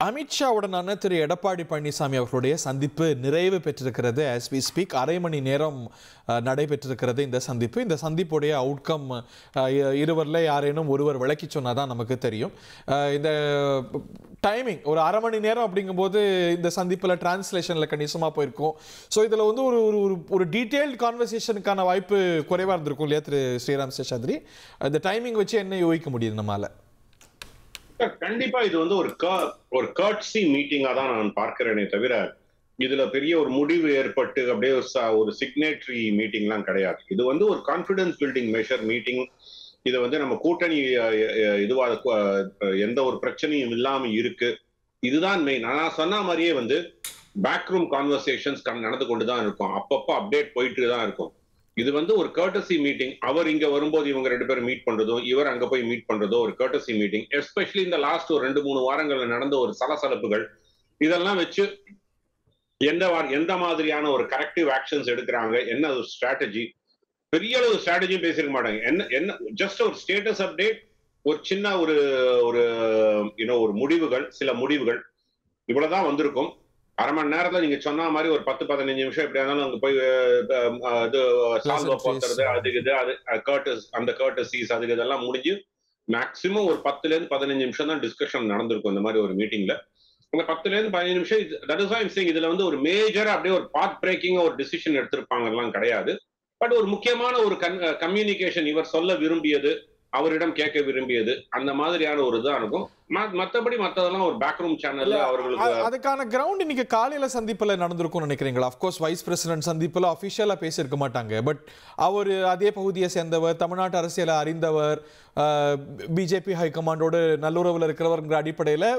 அமித்ஷாவுடனான திரு எடப்பாடி பழனிசாமி அவர்களுடைய சந்திப்பு நிறைவு பெற்றிருக்கிறது. ஆஸ் வி ஸ்பீக் 1/2 மணி நேரம் நடைபெற்றிருக்கிறது இந்த சந்திப்பு. இந்த சந்திப்புடைய அவுட்கம் இருவரில் யாரேனும் ஒருவர் விளக்கி சொன்னாதான் நமக்கு தெரியும். இந்த டைமிங் ஒரு 1/2 மணி நேரம் அப்படிங்கும்போது இந்த சந்திப்பில் டிரான்ஸ்லேஷனில் கணிசமாக போயிருக்கும். ஸோ இதில் வந்து ஒரு ஒரு டீட்டெயில்டு கான்வர்சேஷனுக்கான வாய்ப்பு குறைவாக இருந்திருக்கும் இல்லையா திரு ஸ்ரீராம் சேஷாத்ரி? இந்த டைமிங் வச்சு என்ன யோசிக்க முடியுது நம்மளால? கண்டிப்பா இது வந்து ஒரு கர்ட்சி மீட்டிங்கா தான் நான் பார்க்கிறேனே தவிர இதுல பெரிய ஒரு முடிவு ஏற்பட்டு அப்படியே ஒரு சிக்னேட்டரி மீட்டிங்லாம் கிடையாது. இது வந்து ஒரு கான்பிடன்ஸ் பில்டிங் மெஷர் மீட்டிங். இதை வந்து நம்ம கூட்டணி இதுவா எந்த ஒரு பிரச்சனையும் இல்லாம இருக்கு. இதுதான் மெயின். நான் சொன்ன மாதிரியே வந்து பேக்ரூம் கான்வர்சேஷன்ஸ் நடந்து கொண்டுதான் இருக்கும். அப்பப்போ அப்டேட் போயிட்டு தான் இருக்கும். இது வந்து ஒரு கர்டசி மீட்டிங். அவர் இங்க வரும்போது இவங்க 2 பேரும் மீட் பண்றதோ, இவர் அங்க போய் மீட் பண்றதோ ஒரு கர்டசி மீட்டிங். எஸ்பெஷலி இந்த லாஸ்ட் ஒரு 2-3 வாரங்கள்ல நடந்த ஒரு சலசலப்புகள் இதெல்லாம் வச்சு எந்த மாதிரியான ஒரு கரெக்டிவ் ஆக்ஷன்ஸ் எடுக்கிறாங்க, என்ன ஒரு ஸ்ட்ராட்டஜி, பெரிய அளவு ஸ்ட்ராட்டஜியும் பேசிருக்க மாட்டாங்க. என்ன ஜஸ்ட் ஒரு ஸ்டேட்டஸ் அப்டேட், ஒரு சின்ன ஒரு முடிவுகள், சில முடிவுகள் இவ்வளவுதான் வந்திருக்கும். 1/2 மணி நேரத்துல நீங்க சொன்ன மாதிரி ஒரு 10-15 நிமிஷம் எப்படியா இருந்தாலும் அங்க போய் சால்வா போத்துறது, அந்த கர்டசிஸ் அதுக்கு இதெல்லாம் முடிஞ்சு மேக்சிமம் ஒரு 10-15 நிமிஷம் தான் டிஸ்கஷன் நடந்திருக்கும் இந்த மாதிரி ஒரு மீட்டிங்ல. அந்த 10-15 நிமிஷம் that is why I am saying இதுல வந்து ஒரு மேஜரா அப்படியே ஒரு பாத் பிரேக்கிங் ஒரு டிசிஷன் எடுத்திருப்பாங்கலாம் கிடையாது. பட் ஒரு முக்கியமான ஒரு கம்யூனிகேஷன், இவர் சொல்ல விரும்பியது, அவரிடம் கேட்க விரும்பியது, அந்த மாதிரியான ஒரு இதா இருக்கும். மற்றபடி மற்றதெல்லாம் ஒரு பேக்ரூம் சேனல்ல அவர்களுக்கு அதுக்கான கிரவுண்ட் இன்னைக்கு காலையில சந்திப்புல நடந்திருக்கும்னு நினைக்கிறீங்களா? அஃப்கோர்ஸ் வைஸ் பிரசிடென்ட் சந்திப்புல அபிஷியலா பேசியிருக்க மாட்டாங்க. பட் அவர் அதே பகுதியை சேர்ந்தவர், தமிழ்நாட்டு அரசியலை அறிந்தவர், பிஜேபி ஹைகமாண்டோடு நல்லுறவில் இருக்கிறவர்ங்கிற அடிப்படையில்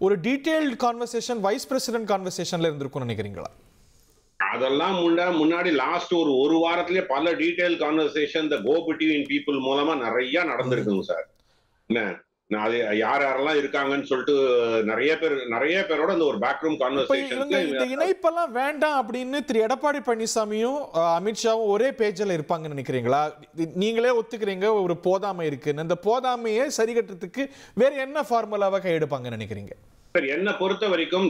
ஒரு டீடைல்டு கான்வர்சேஷன் வைஸ் பிரசிடென்ட் கான்வர்சேஷன்ல இருந்திருக்கும்னு நினைக்கிறீங்களா? அதெல்லாம் முன்னாடி லாஸ்ட் ஒரு வாரத்திலேயே பல டீடைல் கான்வர்சேஷன் இந்த கோ பிட்வீன் பீப்புள் மூலமா நிறைய நடந்திருக்குங்க சார். என்ன அது யாரெல்லாம் இருக்காங்கன்னு சொல்லிட்டு நிறைய பேரோட இந்த ஒரு பேக்ரூம் கான்வர்சேஷன். இந்த இணைப்பெல்லாம் வேண்டாம் அப்படின்னு திரு எடப்பாடி பழனிசாமியும் அமித்ஷாவும் ஒரே பேஜில் இருப்பாங்கன்னு நினைக்கிறீங்களா? நீங்களே ஒத்துக்கிறீங்க ஒரு போதாமை இருக்குன்னு. இந்த போதாமையை சரி கட்டுறதுக்கு வேற என்ன ஃபார்முலாவை கையெடுப்பாங்கன்னு நினைக்கிறீங்க? என்ன பொறுத்த வரைக்கும்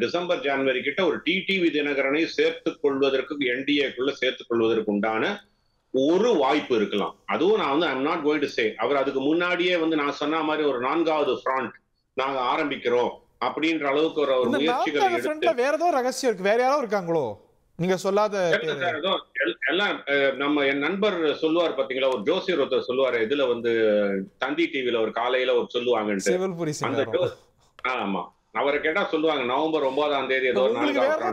டிசம்பர் ஜனவரி கிட்ட ஒரு டிடிவி தினகரனை சேர்த்துக் கொள்வதற்கு, என்டிஏக்குள்ள சேர்த்துக் கொள்வதற்கு உண்டான ஒரு வாய்ப்பு இருக்கலாம். அதுவும் நான் வந்து I am not going to say அவர் அதுக்கு முன்னாடியே வந்து நான் சொன்ன மாதிரி ஒரு 4வது ஃப்ரண்ட் நாங்க ஆரம்பிக்கிறோம் அப்படின்ற அளவுக்கு ஒரு முயற்சிகள் எடுத்து வேற ஏதோ ரகசியம் இருக்கு, வேற யாரோ இருக்காங்களோ நீங்க சொல்லாத? எல்லாம் நம்ம என் நண்பர் சொல்லுவார் பாத்தீங்களா, ஒரு ஜோசியர் ஒருத்தர் சொல்லுவாரு, இதுல வந்து தந்தி டிவில ஒரு காலையில ஒரு சொல்லுவாங்கன்னு. ஆமா, அவரை கேட்டா சொல்லுவாங்க நவம்பர் 9ஆம் தேதி ஏதோ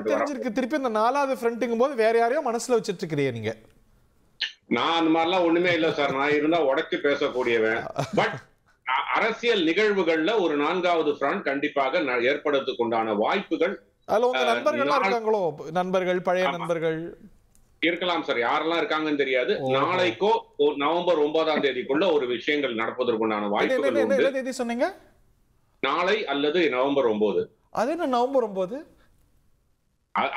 தெரிஞ்சிருக்கு. திருப்பி இந்த 4வது ஃப்ரண்ட்ங்கும் போது வேற யாரையோ மனசுல வச்சிட்டு இருக்கிறீங்க நீங்க? நான் அந்த மாதிரிலாம் ஒண்ணுமே இல்ல சார். நான் இருந்தா உடைச்சு பேசக்கூடியவன். பட் அரசியல் நிகழ்வுகள்ல ஒரு 4வது ஃப்ரண்ட் கண்டிப்பாக ஏற்படுறதுக்கு உண்டான வாய்ப்புகள் இருக்காங்களோ? நண்பர்கள், பழைய நண்பர்கள் இருக்கலாம் சார். யாரெல்லாம் இருக்காங்கன்னு தெரியாது. நாளைக்கோ நவம்பர் 9ஆம் தேதிக்குள்ள ஒரு விஷயங்கள் நடப்பதற்குண்டான வாய்ப்புகள் சொன்னீங்க. நாளை அல்லது நவம்பர் 9. அது என்ன நவம்பர் 9?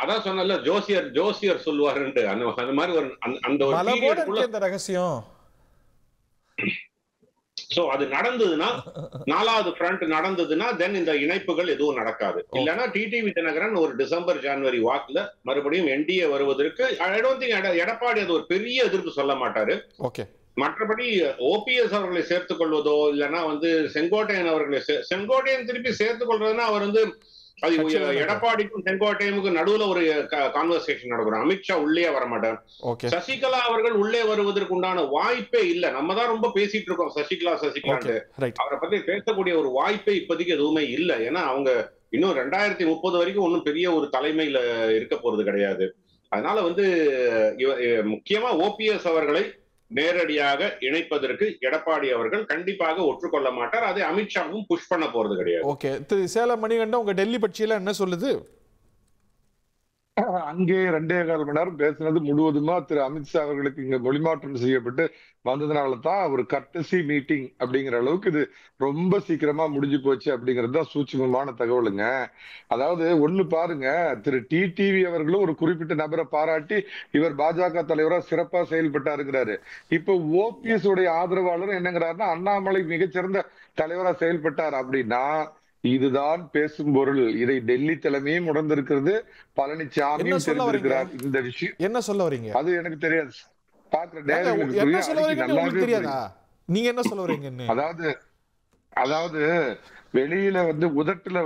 அதான் சொன்னல ஜோசியர் சொல்லுவாருன்னு. அந்த மாதிரி ஒரு அந்த ஒரு பீரியடுக்குள்ள ரகசியம். சோ அது நடந்ததுன்னா 4வது ஃப்ரண்ட் நடந்ததுன்னா தென் இந்த இணைப்புகள் எதுவும் நடக்காது. இல்லைன்னா டிடிவி தினகரன் ஒரு டிசம்பர் ஜனவரி வாக்குல மறுபடியும் என்டிஏ வருவதற்கு ஐ டோன்ட் திங்க் எடப்பாடி அது ஒரு பெரிய எதிர்ப்பு சொல்ல மாட்டாரு. ஓகே. மற்றபடி ஓபிஎஸ் அவர்களை சேர்த்துக் கொள்வதோ இல்லைன்னா வந்து செங்கோட்டையன் அவர்களை செங்கோட்டையன் திருப்பி சேர்த்துக் கொள்றதுன்னா அவர் வந்து அது எடப்பாடிக்கும் செங்கோட்டையனுக்கும் நடுவுல ஒரு கான்வர்சேஷன் நடக்கும். அமித்ஷா உள்ளே வரமாட்டார். சசிகலா அவர்கள் உள்ளே வருவதற்கு உண்டான வாய்ப்பே இல்ல. நம்ம தான் ரொம்ப பேசிட்டு இருக்கோம் சசிகலான்னு. அவரை பத்தி பேசக்கூடிய ஒரு வாய்ப்பே இப்போதைக்கு எதுவுமே இல்லை. ஏன்னா அவங்க இன்னும் 2030 வரைக்கும் ஒன்னும் பெரிய ஒரு தலைமையில இருக்க போறது கிடையாது. அதனால வந்து முக்கியமா ஓபிஎஸ் அவர்களை நேரடியாக இணைப்பதற்கு எடப்பாடி அவர்கள் கண்டிப்பாக ஒற்றுக்கொள்ள மாட்டார். அதை அமித்ஷாவும் புஷ் பண்ண போறது கிடையாது. ஓகே. திரு சேலம் மணிகண்டன், உங்க டெல்லி பட்சியில என்ன சொல்லுது? அங்கே 2.25 மணி நேரம் பேசினது முழுவதுமா திரு அமித்ஷா அவர்களுக்கு இங்க மொழிமாற்றம் செய்யப்பட்டு வந்ததுனாலதான் ஒரு கர்டசி மீட்டிங் அப்படிங்கிற அளவுக்கு இது ரொம்ப சீக்கிரமா முடிஞ்சு போச்சு அப்படிங்கிறது தான் சூட்சுமமான தகவலுங்க. அதாவது ஒண்ணு பாருங்க, திரு டிடிவி அவர்களும் ஒரு குறிப்பிட்ட நபரை பாராட்டி இவர் பாஜக தலைவரா சிறப்பா செயல்பட்டாருங்கிறாரு. இப்ப ஓபிஎஸ் உடைய ஆதரவாளர் என்னங்கிறாருன்னா அண்ணாமலை மிகச்சிறந்த தலைவரா செயல்பட்டார் அப்படின்னா இதுதான் பேசும் பொருள். இதை டெல்லி தலைமையும் உணர்ந்திருக்கிறது, என்ன பழனிசாமியும் சொல்ல வரீங்க? தெரிந்திருக்கிறார். இந்த விஷயம் என்ன சொல்ல வரீங்க? அது எனக்கு தெரியாது. பாக்குற ஏங்க, நேயர்களுக்கு என்ன புரியும், சொல்ல அன்னைக்கு வரீங்கன்னு உங்களுக்கு நல்லாவே தெரியாதா? புரியும். நீங்க என்ன சொல்ல வரீங்கன்னு? அதாவது அதாவது வெளியில உதட்டுல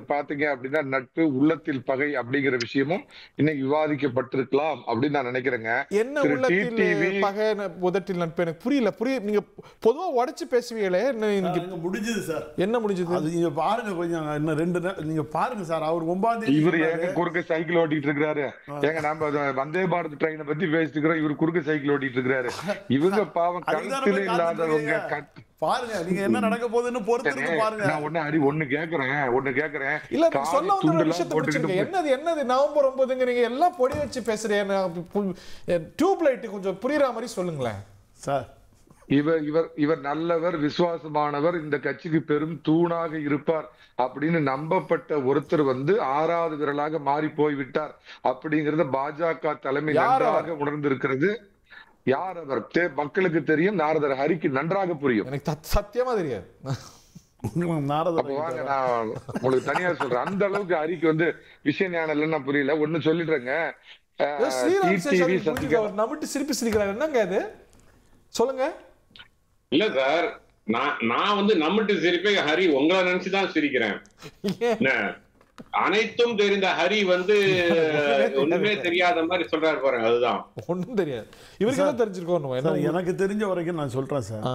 பாத்தீங்க அப்படின்னா நட்பு, உள்ளத்தில் பகை அப்படிங்கிற விஷயமும் இன்னைக்கு விவாதிக்கப்பட்டிருக்கலாம் அப்படின்னு நான் நினைக்கிறேங்க. என்ன திரு உள்ளத்தில் டிடிவி பகை உதட்டில் நட்பு? எனக்கு புரியல. நீங்க பொதுவா உடைச்சு பேசுவீங்களே, இங்க முடிஞ்சது சார். என்ன முடிஞ்சது? அது நீங்க பாருங்க, கொஞ்சம் இன்னும் 2 நாள் நீங்க பாருங்க சார். அவர் 9ஆம் தேதி இவர் ஏங்க குறுக்க சைக்கிள் ஓட்டிட்டு இருக்கிறாரு? ஏங்க நம்ம வந்தே பாரத் ட்ரெயினை பத்தி பேசிட்டு இருக்கிறோம், இவர் குறுக்க சைக்கிள் ஓட்டிட்டு இருக்கிறாரு. இவங்க பாவம் கழுத்துல இல்லாதவங்க. பாருங்க, நீங்க என்ன நடக்க போகுதுன்னு பொறுத்து பாருங்க. நான் ஒண்ணு கேக்குறேன். இல்ல, நீங்க சொல்ல வந்த ஒரு விஷயத்தை புரிஞ்சுங்க. என்னது நவம்பர் 9ங்கிறீங்க, எல்லாம் பொடி வச்சு பேசுறேன். டியூப் லைட் கொஞ்சம் புரியுற மாதிரி சொல்லுங்களேன் சார். இவர் நல்லவர், விசுவாசமானவர், இந்த கட்சிக்கு பெரும் தூணாக இருப்பார் அப்படின்னு நம்பப்பட்ட ஒருத்தர் 6வது விரலாக மாறி போய்விட்டார் அப்படிங்கறத பாஜக தலைமை நன்றாக உணர்ந்திருக்கிறது. யார் அவர்? மக்களுக்கு தெரியும். நாரதர் ஹரிக்கு நன்றாக புரியும். எனக்கு சத்தியமா தெரியாது. வாங்க, நான் உங்களுக்கு தனியா சொல்றேன். அந்த அளவுக்கு ஹரிக்கு விஷய ஞானம் இல்லைன்னா புரியல. ஒண்ணு சொல்லிடுறேங்க. நம்பிட்டு சிரிப்பு சிரிக்கிறாரு. என்னங்க அது? சொல்லுங்க. இல்ல சார், நான் நம்மட்டு சிரிப்பே ஹரி உங்களை நினைச்சுதான் சிரிக்கிறேன். அனைத்தும் தெரிந்த ஹரி ஒண்ணுமே தெரியாத மாதிரி சொல்றாரு பாருங்க. அதுதான் ஒண்ணும் தெரியாது. இவருக்கு தான் தெரிஞ்சிருக்கோம். எனக்கு தெரிஞ்ச வரைக்கும் நான் சொல்றேன் சார்.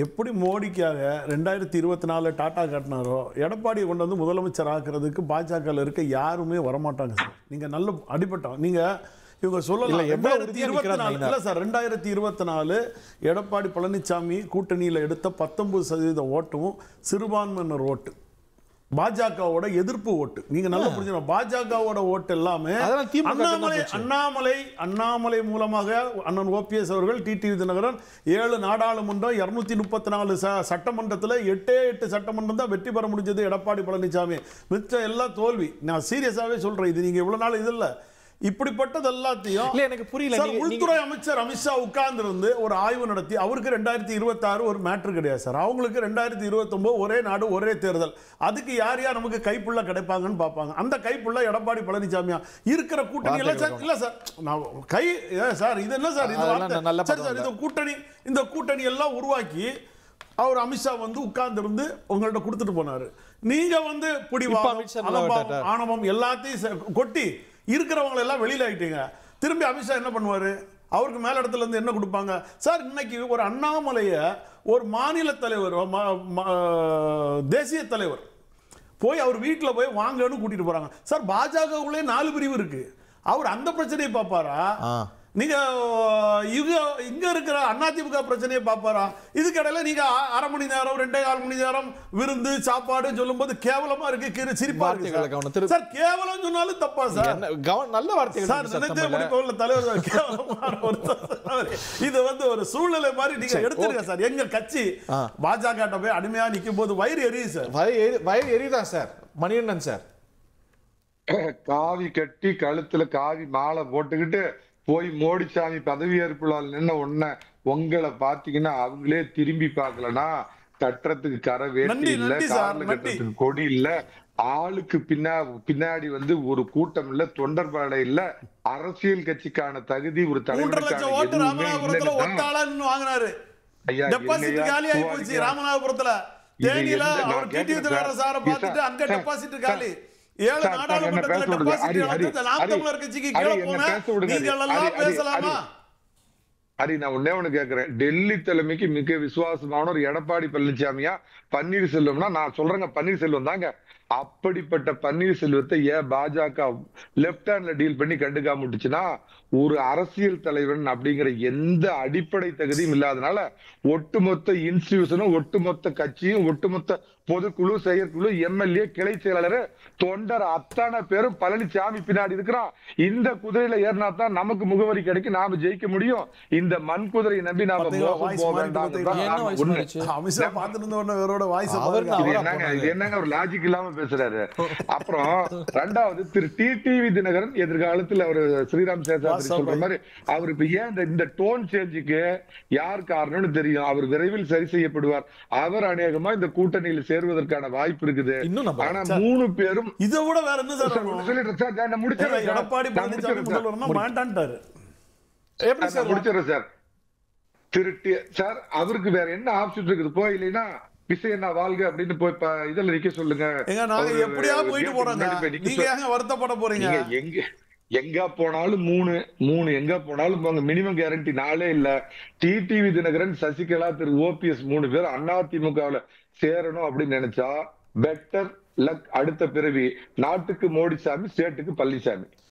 எப்படி மோடிக்காக 2024 டாடா காட்டினாரோ, எடப்பாடியை கொண்டு முதலமைச்சர் ஆக்குறதுக்கு பாஜக இருக்க யாருமே வரமாட்டாங்க சார். நீங்க நல்ல அடிபட்டோம். நீங்க இவங்க சொல்லலாம் 2024 இல்ல சார். 2024 எடப்பாடி பழனிசாமி கூட்டணியில எடுத்த 19% ஓட்டும் சிறுபான்மையினர் ஓட்டு, பாஜகவோட எதிர்ப்பு ஓட்டு. நீங்க நல்லா புரிஞ்சுக்கணும். பாஜகவோட ஓட்டு எல்லாமே அண்ணாமலை மூலமாக அண்ணன் ஓபிஎஸ் அவர்கள், டிடிவி தினகரன் 7 நாடாளுமன்றம் 234 சட்டமன்றத்தில் 8 சட்டமன்றம் தான் வெற்றி பெற முடிஞ்சது எடப்பாடி பழனிசாமி. மிச்சம் எல்லாம் தோல்வி. நான் சீரியஸாவே சொல்றேன். இது நீங்க இவ்வளவு நாள் இது இல்ல. இப்படிப்பட்டது எல்லாத்தையும் எனக்கு புரியல. உள்துறை அமைச்சர் அமித்ஷா உட்கார்ந்து இருந்து ஒரு ஆய்வு நடத்தி, அவருக்கு 2026 ஒரு மேட்ரு கிடையாது சார். அவங்களுக்கு 2029 ஒரே நாடு ஒரே தேர்தல். அதுக்கு யார் யார் நமக்கு கைப்புள்ள கிடைப்பாங்கன்னு பார்ப்பாங்க. அந்த கைப்புள்ள எடப்பாடி பழனிசாமியா இருக்கிற கூட்டணி எல்லாம் இல்ல சார். நான் கை சார், இது என்ன சார் இந்த கூட்டணி எல்லாம் உருவாக்கி அவர் அமித்ஷா உட்கார்ந்து இருந்து உங்கள்ட்ட கொடுத்துட்டு போனாரு. நீங்க பிடிவாதம், ஆணவம் எல்லாத்தையும் கொட்டி இருக்கிறவங்க எல்லாம் வெளியில ஆயிட்டீங்க. திரும்பி அமித்ஷா என்ன பண்ணுவாரு? அவருக்கு மேல இடத்துல இருந்து என்ன கொடுப்பாங்க சார்? இன்னைக்கு ஒரு அண்ணாமலைய ஒரு மாநில தலைவர், தேசிய தலைவர் போய் அவர் வீட்டில் போய் வாங்கன்னு கூட்டிட்டு போறாங்க சார். பாஜகவுக்குள்ளே 4 பிரிவு இருக்கு. அவர் அந்த பிரச்சனையை பார்ப்பாரா? நீங்க இங்க இருக்கிற அதிமுக பிரச்சனையை பார்ப்பாரா? இதுக்கு இடையில நீங்க 1/2 மணி நேரம் 2.25 மணி நேரம் விருந்து சாப்பாடு சொல்லும் போது கேவலமா இருக்கு, சிரிப்பா இருக்கு சார். கேவலம் சொன்னாலும் தப்பா சார்? நல்ல வார்த்தைகள் சார். தலைவர் கேவலமான இது ஒரு சூழ்நிலை மாதிரி நீங்க எடுத்துருங்க சார். எங்க கட்சி பாஜக போய் அடிமையா நிக்கும் போது வயிறு எரியுது சார். வயிறு எரியுதான் சார். மணிகண்டன் சார், காவி கட்டி கழுத்துல காவி மாலை போட்டுக்கிட்டு போய் மோடிசாமி பதவியேற்புல நின்ன உடனே உங்களை பாத்தீங்கன்னா அவங்களே திரும்பி பார்க்கலன்னா தட்டுறதுக்கு கரை வேட்டி இல்ல, கார்ல கட்டுறதுக்கு கொடி இல்ல, ஆளுக்கு பின்னாடி ஒரு கூட்டம் இல்ல, தொண்டர்படை இல்ல, அரசியல் கட்சிக்கான தகுதி ஒரு தலைவருக்கான ராமநாதபுரத்துல தேனியில அவர் டிடிவி தினகரன் சாரை பார்த்துட்டு அங்க டெபாசிட் காலி. 7 நாடாளுமன்றத்தில் டெபாசிட் இழந்து நாம் தமிழர் கட்சிக்கு கீழ போனா நீங்க எல்லாம் பேசலாமா? அரி, நான் ஒண்ணு கேக்குறேன். டெல்லி தலைமைக்கு மிக விசுவாசமான ஒரு எடப்பாடி பழனிசாமியா பன்னீர்செல்வம்னா நான் சொல்றேங்க, பன்னீர்செல்வம் தாங்க. அப்படிப்பட்ட பன்னீர்செல்வத்தை ஏன் பாஜக லெப்ட் ஹேண்ட்ல டீல் பண்ணி கண்டுக்காம விட்டுச்சுன்னா, ஒரு அரசியல் தலைவன் அப்படிங்கிற எந்த அடிப்படை தகுதியும் இல்லாதனால ஒட்டுமொத்த இன்ஸ்டிடியூஷனும், ஒட்டுமொத்த கட்சியும், ஒட்டுமொத்த பொதுக்குழு, செயற்குழு, எம்எல்ஏ, கிளை செயலாளர், தொண்டர் அத்தனை பேரும் பழனிசாமி பின்னாடி இருக்கிறான். இந்த குதிரையில ஏறினா தான் நமக்கு முகவரி கிடைக்கும், நாம ஜெயிக்க முடியும். இந்த மண்குதிரை நம்பி நாம பாத்தீங்களா, மோசம் voice போக மாறிட்டு வேண்டாம். பாத்தீங்களா? என்ன வாய்ஸ் மாறிச்சு? அமித்ஷா பார்த்துட்டு இருந்த உடனே வேறோட வாய்ஸ் இது என்னங்க ஒரு லாஜிக் இல்லாம பேசுறாரு. அப்புறம் ரெண்டாவது திரு டிடிவி தினகரன் எதிர்காலத்துல அவரு ஸ்ரீராம் சேஷாத்ரி சொல்ற மாதிரி அவர் இப்ப ஏன் இந்த டோன் சேஞ்சுக்கு யார் காரணம்னு தெரியும். அவர் விரைவில் சரி செய்யப்படுவார். அவர் அநேகமா இந்த கூட்டணியில் சேருவதற்கான வாய்ப்பு இருக்குது. ஆனா 3 பேரும் இதை விட வேற என்ன சார் சொல்லிடுறேன் சார், நான் முடிச்சிடுறேன். எடப்பாடி பழனிசாமி முதல்வர்னா மாட்டான்ட்டாரு. எப்படி சார் முடிச்சிடுறேன் சார். சார் அவருக்கு வேற என்ன ஆப்ஷன் இருக்குது? போய் இல்லைன்னா பிசையண்ணா வாழ்க அப்படின்னு போய் இதுல நிக்க சொல்லுங்க. எங்க நாங்க எப்படியா போயிட்டு போறோங்க, நீங்க ஏங்க வருத்தப்பட போறீங்க? எங்க போனாலும் 3 எங்க போனாலும் போங்க. மினிமம் கேரண்டி 4 இல்ல. டிடிவி தினகரன், சசிகலா, திரு ஓபிஎஸ் 3 பேர் அதிமுகவுல சேரணும் அப்படின்னு நினைச்சா பெட்டர் லக். அடுத்த பிறவி நாட்டுக்கு மோடிசாமி, ஸ்டேட்டுக்கு பழனிசாமி.